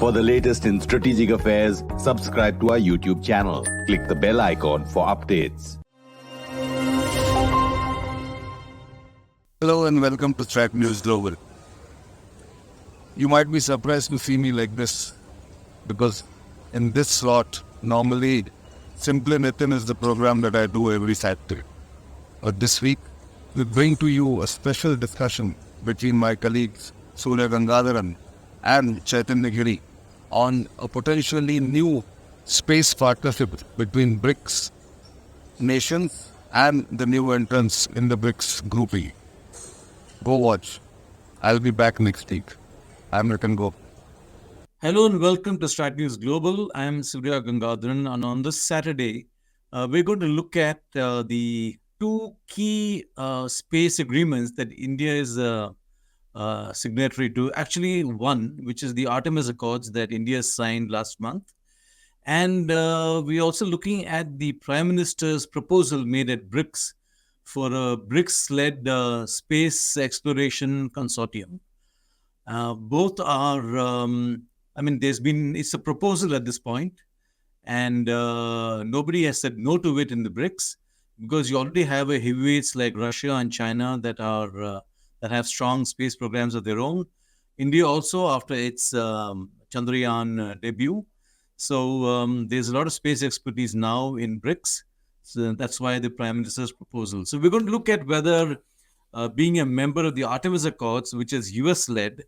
For the latest in strategic affairs, subscribe to our YouTube channel. Click the bell icon for updates. Hello and welcome to StratNews Global. You might be surprised to see me like this because in this slot, normally Simple Nitin is the program that I do every Saturday. But this week, we bring to you a special discussion between my colleagues Surya Gangadharan and Chaitanya Giri on a potentially new space partnership between BRICS nations and the new entrants in the BRICS grouping. Go watch. I'll be back next week. I'm Nitin Go. Hello and welcome to StratNews Global. I'm Surya Gangadharan, and on this Saturday, we're going to look at the two key space agreements that India is signatory to. Actually, one, which is the Artemis Accords that India signed last month. And we're also looking at the Prime Minister's proposal made at BRICS for a BRICS-led space exploration consortium. Both are, it's a proposal at this point, and nobody has said no to it in the BRICS because you already have a heavyweights like Russia and China that have strong space programs of their own. India also after its Chandrayaan debut. So there's a lot of space expertise now in BRICS. So that's why the Prime Minister's proposal. So we're going to look at whether being a member of the Artemis Accords, which is US-led,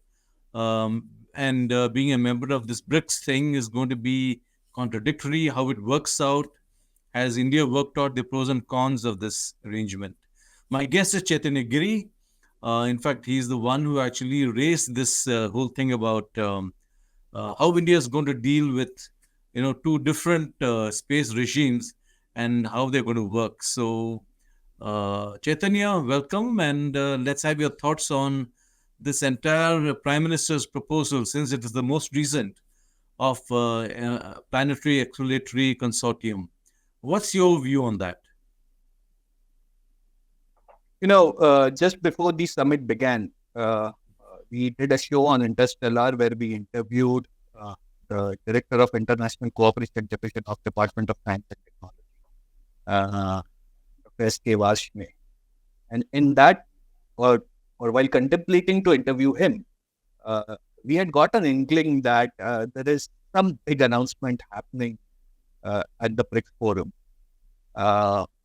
and being a member of this BRICS thing is going to be contradictory, how it works out. Has India worked out the pros and cons of this arrangement? My guest is Chaitanya Giri. In fact, he's the one who actually raised this whole thing about how India is going to deal with, two different space regimes and how they're going to work. So, Chaitanya, welcome, and let's have your thoughts on this entire Prime Minister's proposal, since it is the most recent of Planetary Exploratory Consortium. What's your view on that? Just before the summit began, we did a show on Interstellar where we interviewed the Director of International Cooperation Division of Department of Science and Technology, Dr. S.K. Varshney. And in that, or while contemplating to interview him, we had got an inkling that there is some big announcement happening at the BRICS forum.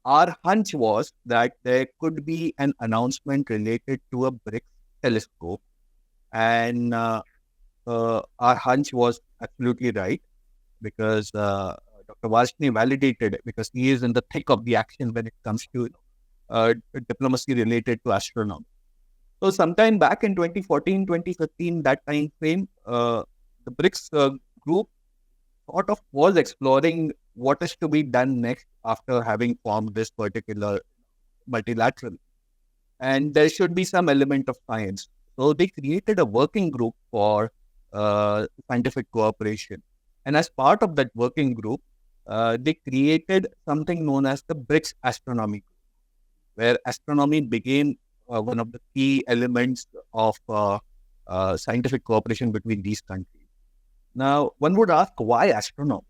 Our hunch was that there could be an announcement related to a BRICS telescope, and our hunch was absolutely right because Dr. Varshney validated it because he is in the thick of the action when it comes to diplomacy related to astronomy. So sometime back in 2014, 2015, that time frame, the BRICS group sort of was exploring what is to be done next after having formed this particular multilateral. And there should be some element of science. So they created a working group for scientific cooperation. And as part of that working group, they created something known as the BRICS Astronomy Group, where astronomy became one of the key elements of scientific cooperation between these countries. Now, one would ask, why astronomy?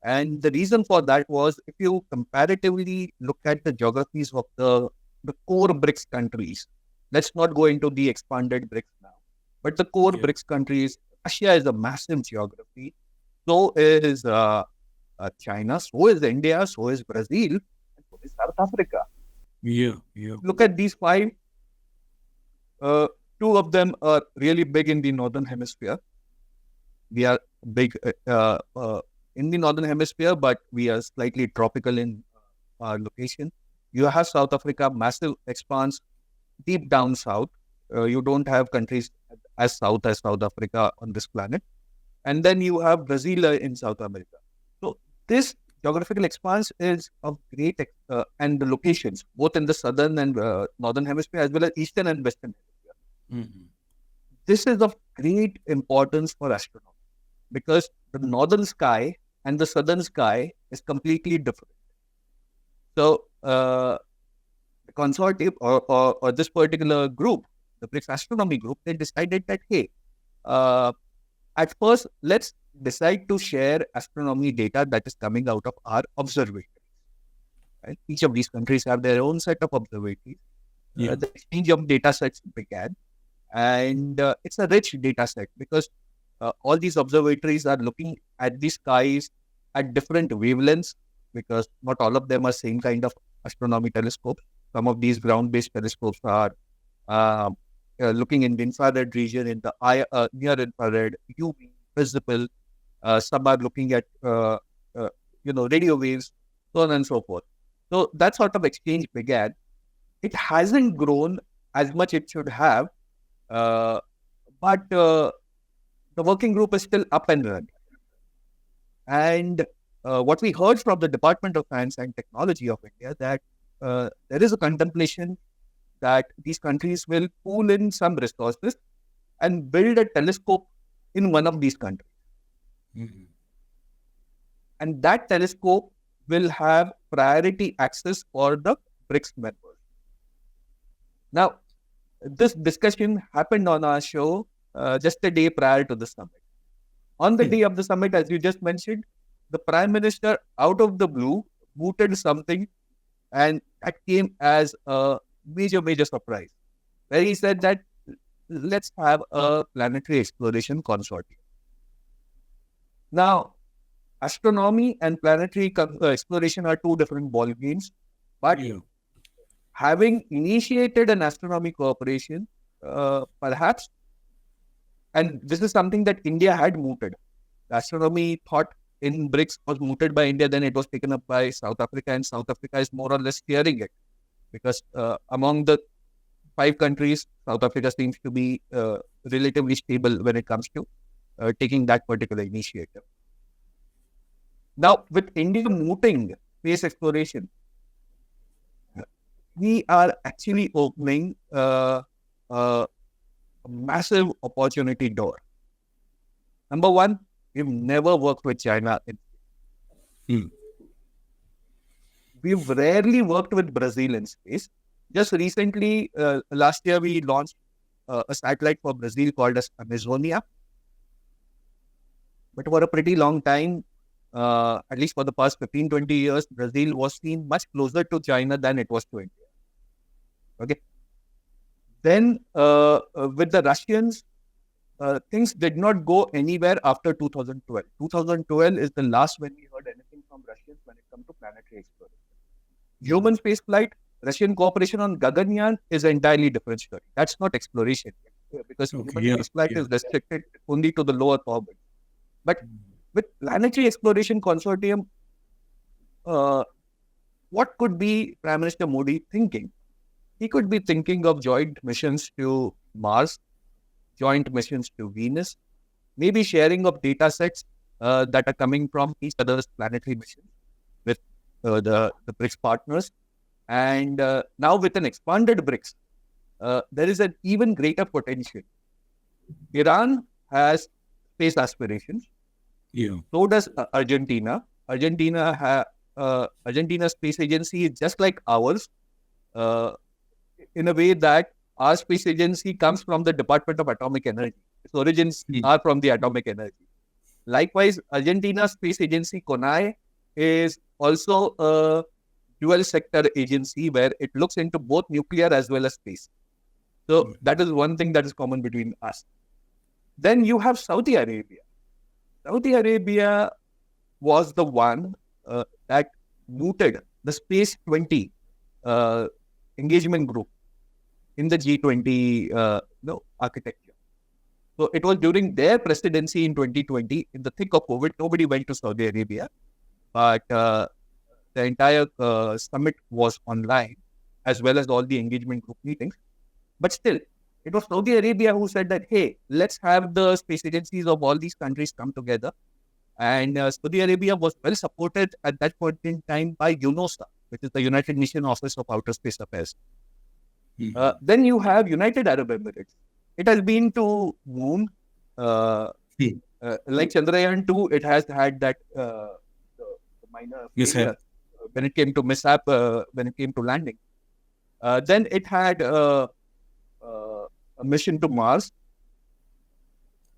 And the reason for that was, if you comparatively look at the geographies of the core BRICS countries, let's not go into the expanded BRICS now, but the core BRICS countries, Russia is a massive geography, so is China, so is India, so is Brazil, and so is South Africa. Look at these five. Two of them are really big in the Northern Hemisphere. We are big in the Northern Hemisphere, but we are slightly tropical in our location. You have South Africa, massive expanse, deep down south. You don't have countries as south as South Africa on this planet. And then you have Brazil in South America. So this geographical expanse is of great, and the locations, both in the southern and northern hemisphere, as well as eastern and western hemisphere. Mm-hmm. This is of great importance for astronomy because the northern sky and the southern sky is completely different. So the consortium or this particular group, the BRICS Astronomy Group, they decided that, hey, at first, let's decide to share astronomy data that is coming out of our observatory. Right? Each of these countries have their own set of observatories. The exchange of data sets began, and it's a rich data set because all these observatories are looking at the skies at different wavelengths, because not all of them are same kind of astronomy telescopes. Some of these ground-based telescopes are looking in the infrared region, in the near infrared, UV, visible. Some are looking at radio waves, so on and so forth. So that sort of exchange began. It hasn't grown as much it should have, but the working group is still up and running. And what we heard from the Department of Science and Technology of India, that there is a contemplation that these countries will pool in some resources and build a telescope in one of these countries. And that telescope will have priority access for the BRICS members. Now, this discussion happened on our show just a day prior to the summit. On the day of the summit, as you just mentioned, the Prime Minister, out of the blue, mooted something, and that came as a major surprise, where he said that let's have a planetary exploration consortium. Now, astronomy and planetary exploration are two different ball games, but having initiated an astronomy cooperation, perhaps, and this is something that India had mooted. The astronomy thought in BRICS was mooted by India, then it was taken up by South Africa, and South Africa is more or less steering it, because among the 5 countries, South Africa seems to be relatively stable when it comes to taking that particular initiative. Now, with India mooting space exploration, we are actually opening a massive opportunity door. Number one, we've never worked with China. We've rarely worked with Brazil in space. Just recently, last year, we launched a satellite for Brazil called as Amazonia. But for a pretty long time, at least for the past 15-20 years, Brazil was seen much closer to China than it was to India. Okay. Then with the Russians, things did not go anywhere after 2012. 2012 is the last when we heard anything from Russians when it comes to planetary exploration. Human spaceflight, Russian cooperation on Gaganyaan is an entirely different story. That's not exploration, because human spaceflight is restricted only to the lower orbit. But with planetary exploration consortium, what could be Prime Minister Modi thinking? He could be thinking of joint missions to Mars, joint missions to Venus, maybe sharing of data sets that are coming from each other's planetary missions with the BRICS partners. And now with an expanded BRICS, there is an even greater potential. Iran has space aspirations. So does Argentina. Argentina's space agency is just like ours, in a way that our space agency comes from the Department of Atomic Energy. Its origins are from the atomic energy. Likewise, Argentina's space agency, CONAE, is also a dual sector agency where it looks into both nuclear as well as space. So that is one thing that is common between us. Then you have Saudi Arabia. Saudi Arabia was the one that mooted the Space 20 engagement group in the G20 architecture. So it was during their presidency in 2020, in the thick of COVID, nobody went to Saudi Arabia, but the entire summit was online, as well as all the engagement group meetings. But still, it was Saudi Arabia who said that, hey, let's have the space agencies of all these countries come together. And Saudi Arabia was well supported at that point in time by UNOSA, which is the United Nations Office of Outer Space Affairs. Then you have United Arab Emirates. It has been to moon. Like Chandrayaan 2, it has had that the minor failure when it came to mishap, when it came to landing. Then it had a mission to Mars.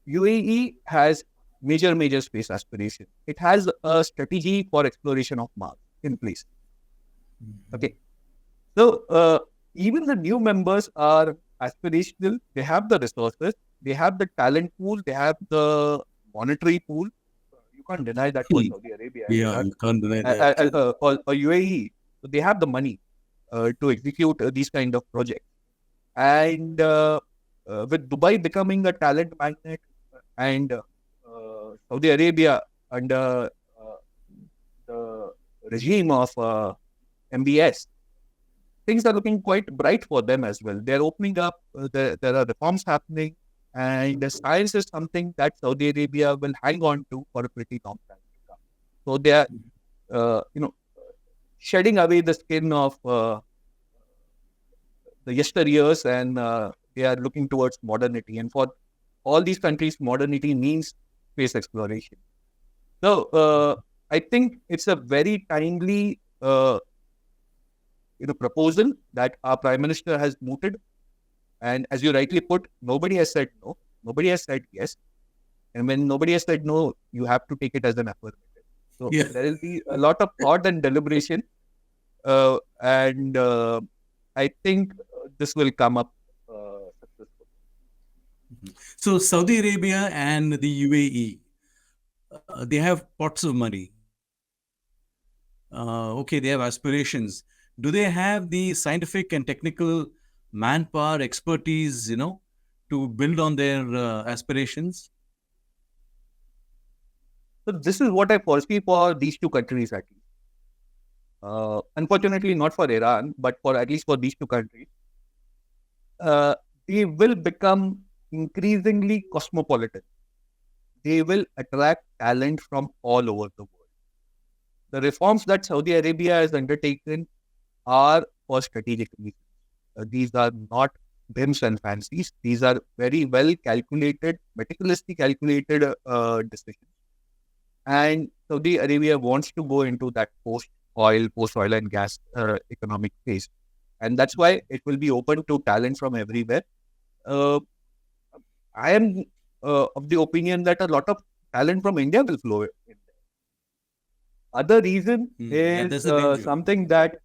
UAE has major space aspiration. It has a strategy for exploration of Mars in place. Okay. So even the new members are aspirational. They have the resources, they have the talent pool, they have the monetary pool. You can't deny that for Saudi Arabia and Yeah, Iran. you can't deny that. For UAE, so they have the money to execute these kind of projects. And with Dubai becoming a talent magnet and Saudi Arabia under the regime of MBS, things are looking quite bright for them as well. They're opening up, there are reforms happening, and the science is something that Saudi Arabia will hang on to for a pretty long time to come. So they are, shedding away the skin of the yesteryears, and they are looking towards modernity. And for all these countries, modernity means space exploration. So I think it's a very timely proposal that our Prime Minister has mooted. And as you rightly put, nobody has said no. Nobody has said yes. And when nobody has said no, you have to take it as an affirmative. So there will be a lot of thought and deliberation. And I think this will come up successful. So Saudi Arabia and the UAE, they have pots of money. Okay, they have aspirations. Do they have the scientific and technical manpower, expertise, to build on their aspirations? So this is what I foresee for these two countries at least. Unfortunately, not for Iran, but for at least for these two countries. They will become increasingly cosmopolitan. They will attract talent from all over the world. The reforms that Saudi Arabia has undertaken are for strategic reasons. These are not whims and fancies. These are very well calculated, meticulously calculated decisions. And Saudi Arabia wants to go into that post-oil and gas economic phase. And that's why it will be open to talent from everywhere. I am of the opinion that a lot of talent from India will flow in there. Other reason is something that,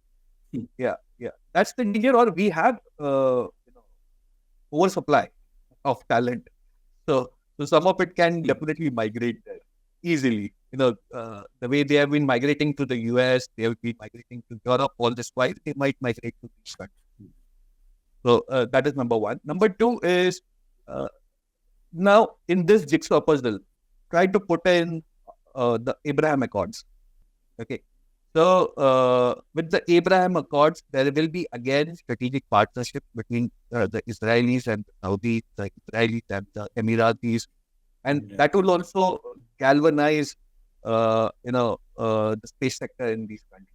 that's the danger, or we have oversupply of talent. So some of it can definitely migrate there easily. The way they have been migrating to the US, they have been migrating to Europe all this while, they might migrate to these countries. So that is number one. Number two is, now in this jigsaw puzzle, try to put in the Abraham Accords. Okay. So with the Abraham Accords, there will be again strategic partnership between the Israelis and the Saudis, the Israelis and the Emiratis, and that will also galvanize, the space sector in these countries.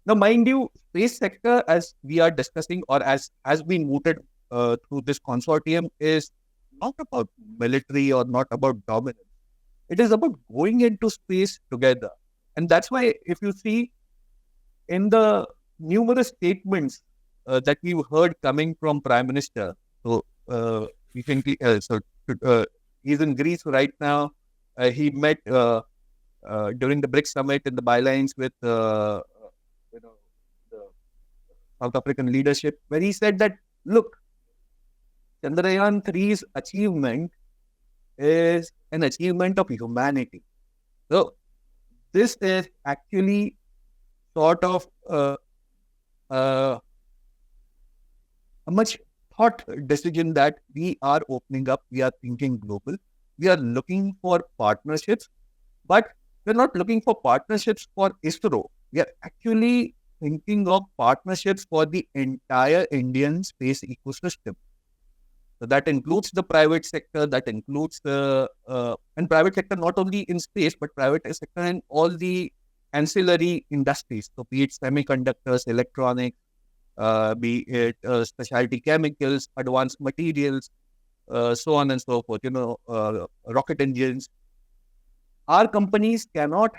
Now, mind you, space sector, as we are discussing, or as has been mooted through this consortium, is not about military or not about dominance. It is about going into space together. And that's why, if you see in the numerous statements that we've heard coming from Prime Minister, so recently, he's in Greece right now. He met during the BRICS summit in the bylines with the South African leadership, where he said that, look, Chandrayaan 3's achievement is an achievement of humanity. So this is actually sort of a much thought decision that we are opening up. We are thinking global. We are looking for partnerships, but we're not looking for partnerships for ISRO. We are actually thinking of partnerships for the entire Indian space ecosystem. So that includes the private sector, that includes and private sector not only in space, but private sector in all the ancillary industries. So be it semiconductors, electronics, be it specialty chemicals, advanced materials, so on and so forth, rocket engines. Our companies cannot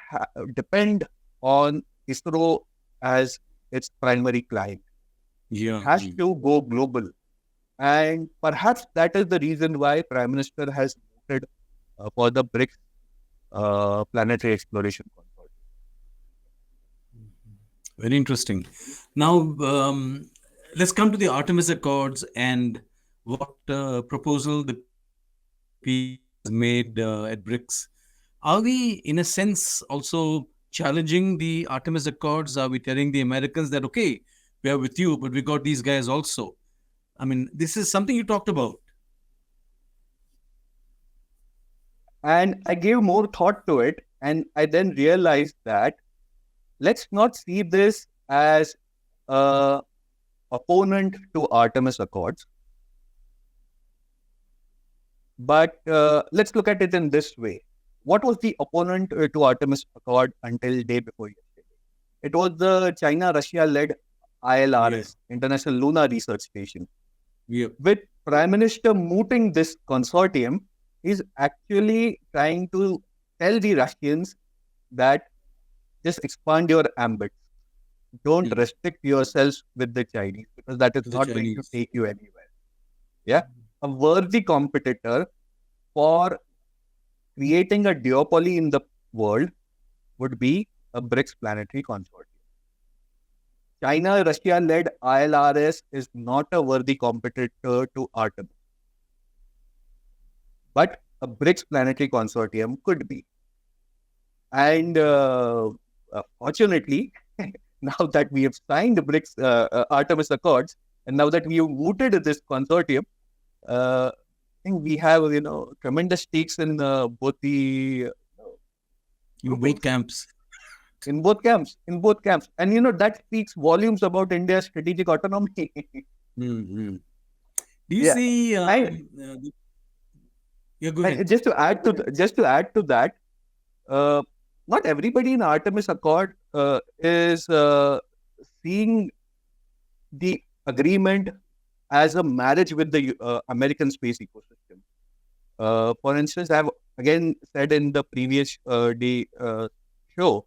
depend on ISRO as its primary client. It has to go global. And perhaps that is the reason why Prime Minister has voted for the BRICS planetary exploration consortium. Very interesting. Now, let's come to the Artemis Accords and what proposal the P has made at BRICS. Are we, in a sense, also challenging the Artemis Accords? Are we telling the Americans that, okay, we are with you, but we got these guys also? I mean, this is something you talked about. And I gave more thought to it, and I then realized that let's not see this as a opponent to Artemis Accords, but let's look at it in this way. What was the opponent to Artemis Accord until day before yesterday? It was the China-Russia-led ILRS, International Lunar Research Station. With Prime Minister mooting this consortium, he's actually trying to tell the Russians that just expand your ambit. Don't restrict yourselves with the Chinese, because that is not going to take you anywhere. Yeah, a worthy competitor for creating a duopoly in the world would be a BRICS planetary consortium. China-Russia-led ILRS is not a worthy competitor to Artemis, but a BRICS planetary consortium could be. And fortunately, now that we have signed the BRICS Artemis Accords, and now that we have mooted this consortium, I think we have tremendous stakes in both the both camps. In both camps, and that speaks volumes about India's strategic autonomy. Do you see? Go ahead. Just to add to that, not everybody in Artemis Accord is seeing the agreement as a marriage with the American space ecosystem. For instance, I have again said in the previous day show,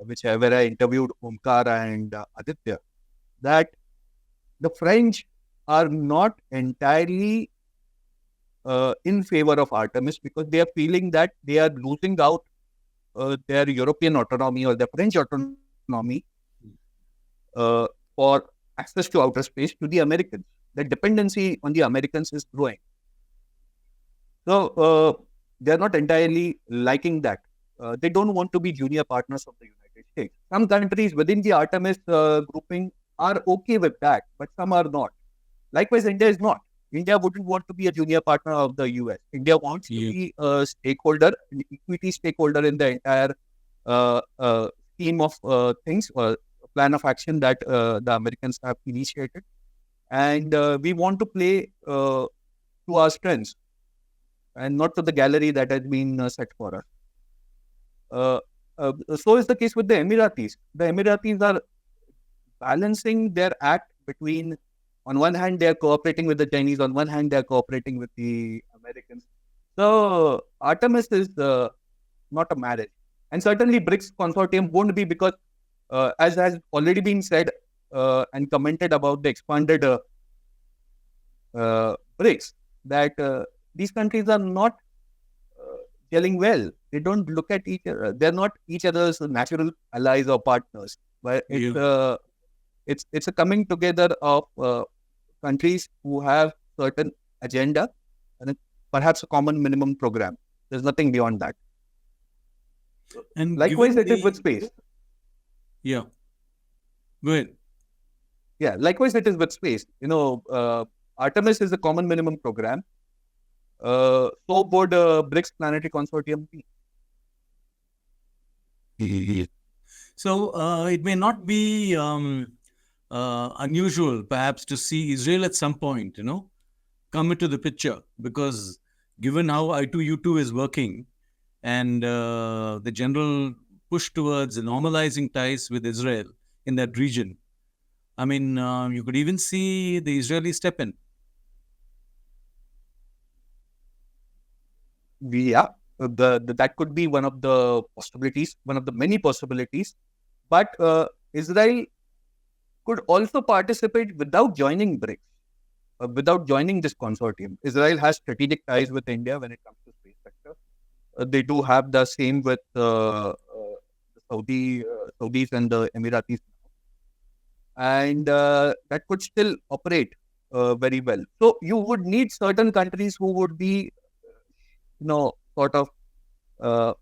where I interviewed Omkar and Aditya, that the French are not entirely in favor of Artemis, because they are feeling that they are losing out their European autonomy or their French autonomy for access to outer space to the Americans. The dependency on the Americans is growing. So they are not entirely liking that. They don't want to be junior partners of the United States. Some countries within the Artemis grouping are okay with that, but some are not. Likewise, India is not. India wouldn't want to be a junior partner of the US. India wants to be a stakeholder, an equity stakeholder in the entire scheme of things, or plan of action that the Americans have initiated. And we want to play to our strengths and not to the gallery that has been set for us. So is the case with the Emiratis. The Emiratis are balancing their act between, on one hand, they are cooperating with the Chinese, on one hand, they are cooperating with the Americans. So Artemis is not a marriage. And certainly BRICS consortium won't be, because as has already been said and commented about the expanded BRICS, that these countries are not gelling well. They don't look at each other. They're not each other's natural allies or partners. But it's a coming together of countries who have certain agenda and perhaps a common minimum program. There's nothing beyond that. And likewise, it is with space. Yeah. Go ahead. Yeah, likewise, it is with space. Artemis is a common minimum program. So would BRICS planetary consortium be. So it may not be unusual, perhaps, to see Israel at some point, come into the picture, because given how I2U2 is working and the general push towards normalizing ties with Israel in that region, I mean, you could even see the Israelis step in. Yeah, that could be one of the possibilities, one of the many possibilities. But Israel could also participate without joining BRICS, without joining this consortium. Israel has strategic ties with India when it comes to space sector. They do have the same with the Saudis and the Emiratis, and that could still operate very well. So you would need certain countries who would be, sort of uh,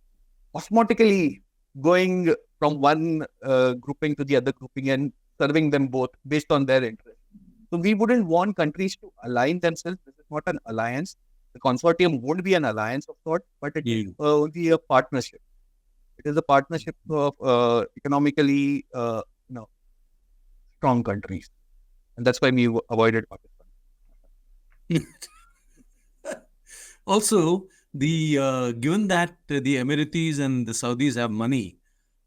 osmotically going from one grouping to the other grouping and serving them both based on their interest. So we wouldn't want countries to align themselves. This is not an alliance. The consortium won't be an alliance of sorts, but it will be a partnership. It is a partnership of economically, strong countries, and that's why we avoided Pakistan. Also, the given that the Emiratis and the Saudis have money,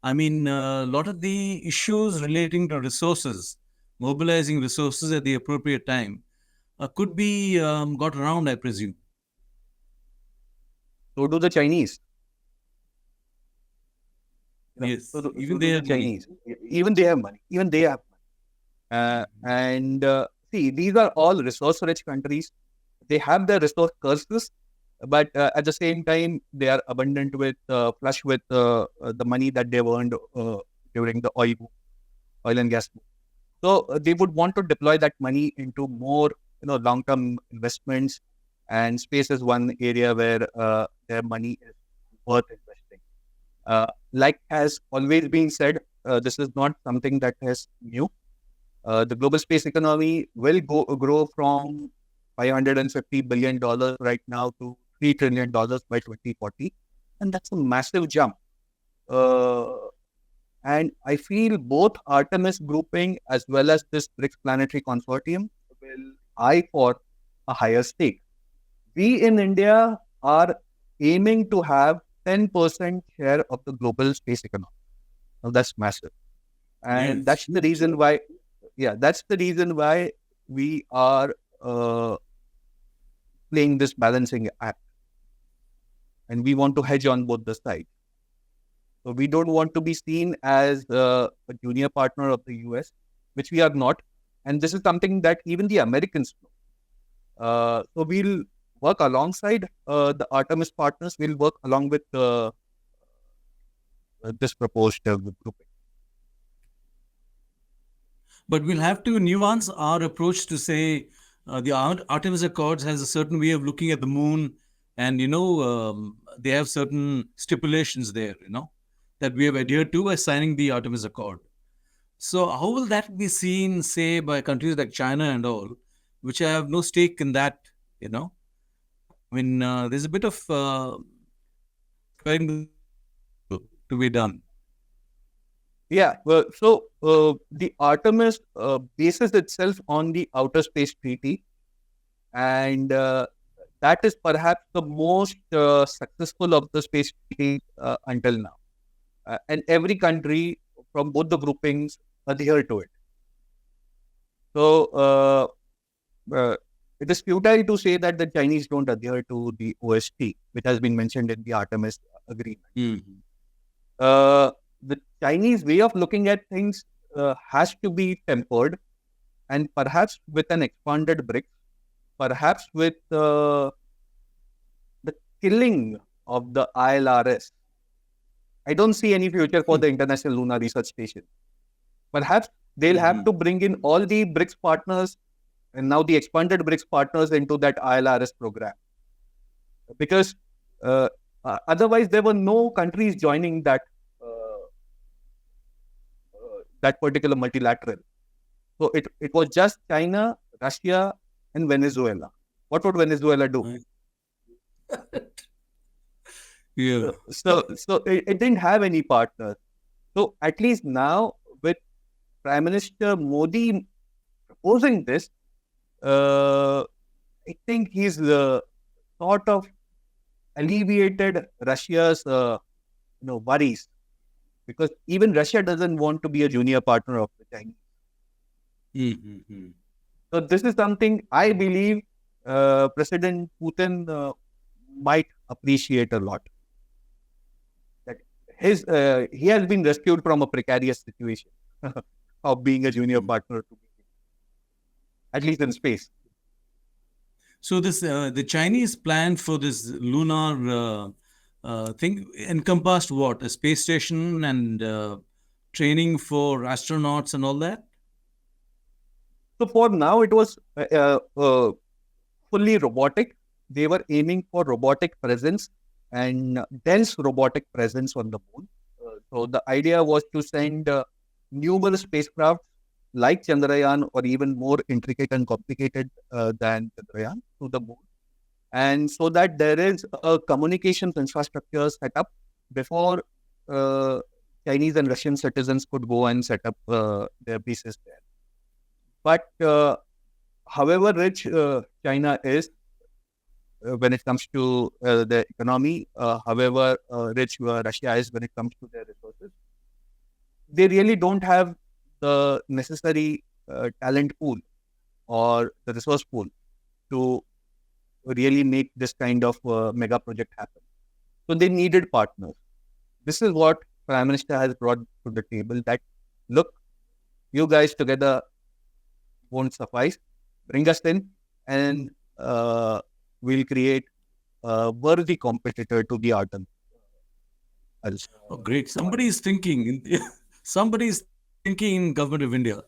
I mean, a lot of the issues relating to resources, mobilizing resources at the appropriate time, could be got around, I presume. So do the Chinese. Yes, So even do they the have money. Chinese. Even they have money. Even they have money. And see, these are all resource-rich countries. They have their resource curses, but at the same time, they are abundant with, flush with the money that they've earned during the oil and gas boom. So they would want to deploy that money into more, long-term investments, and space is one area where their money is worth investing. Like has always been said, this is not something that is new. The global space economy will grow from $550 billion right now to $3 trillion by 2040. And that's a massive jump. And I feel both Artemis grouping as well as this BRICS planetary consortium will eye for a higher stake. We in India are aiming to have 10% share of the global space economy. Now that's massive. And Yes. that's the reason why, we are playing this balancing act. And we want to hedge on both the sides. So we don't want to be seen as a junior partner of the US, which we are not. And this is something that even the Americans know. So we'll work alongside the Artemis partners. We'll work along with this proposed grouping. But we'll have to nuance our approach to say the Artemis Accords has a certain way of looking at the moon, and they have certain stipulations there, that we have adhered to by signing the Artemis Accord. So how will that be seen, say, by countries like China and all, which have no stake in that? I mean, there's a bit of to be done. Yeah, well, so the Artemis bases itself on the Outer Space Treaty, and that is perhaps the most successful of the space treaties until now. And every country from both the groupings adhere to it. So it is futile to say that the Chinese don't adhere to the OST, which has been mentioned in the Artemis agreement. Mm-hmm. The Chinese way of looking at things has to be tempered, and perhaps with an expanded BRICS, perhaps with the killing of the ILRS. I don't see any future for the International Lunar Research Station. Perhaps they'll have to bring in all the BRICS partners and now the expanded BRICS partners into that ILRS program. Because otherwise there were no countries joining that particular multilateral. So it was just China, Russia, and Venezuela. What would Venezuela do? Yeah. So it didn't have any partners. So at least now with Prime Minister Modi proposing this, I think he's sort of alleviated Russia's worries, because even Russia doesn't want to be a junior partner of the Chinese. Mm-hmm. So this is something I believe President Putin might appreciate a lot. That he has been rescued from a precarious situation of being a junior partner, at least in space. So this the Chinese plan for this lunar thing encompassed what? A space station and training for astronauts and all that? So for now, it was fully robotic. They were aiming for robotic presence and dense robotic presence on the moon. So the idea was to send numerous spacecraft like Chandrayaan or even more intricate and complicated than Chandrayaan to the moon. And so that there is a communications infrastructure set up before Chinese and Russian citizens could go and set up their bases there. But however rich China is when it comes to the economy, however rich Russia is when it comes to their resources, they really don't have the necessary talent pool or the resource pool to really make this kind of mega project happen. So they needed partners. This is what Prime Minister has brought to the table, that look, you guys together won't suffice. Bring us in and we'll create a worthy competitor to the Arden. Oh, great. Somebody's thinking in government of India.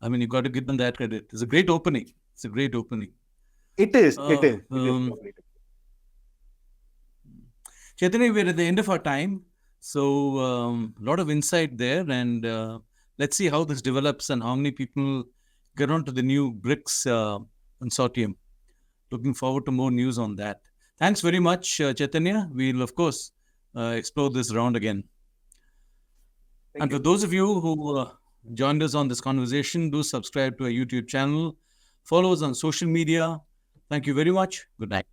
I mean, you got to give them that credit. It's a great opening. It's a great opening. It is. Chaitanya, we're at the end of our time. So a lot of insight there. And let's see how this develops and how many people get onto the new BRICS Consortium. Looking forward to more news on that. Thanks very much, Chaitanya. We'll, of course, explore this round again. And for those of you who joined us on this conversation, do subscribe to our YouTube channel. Follow us on social media. Thank you very much. Good night.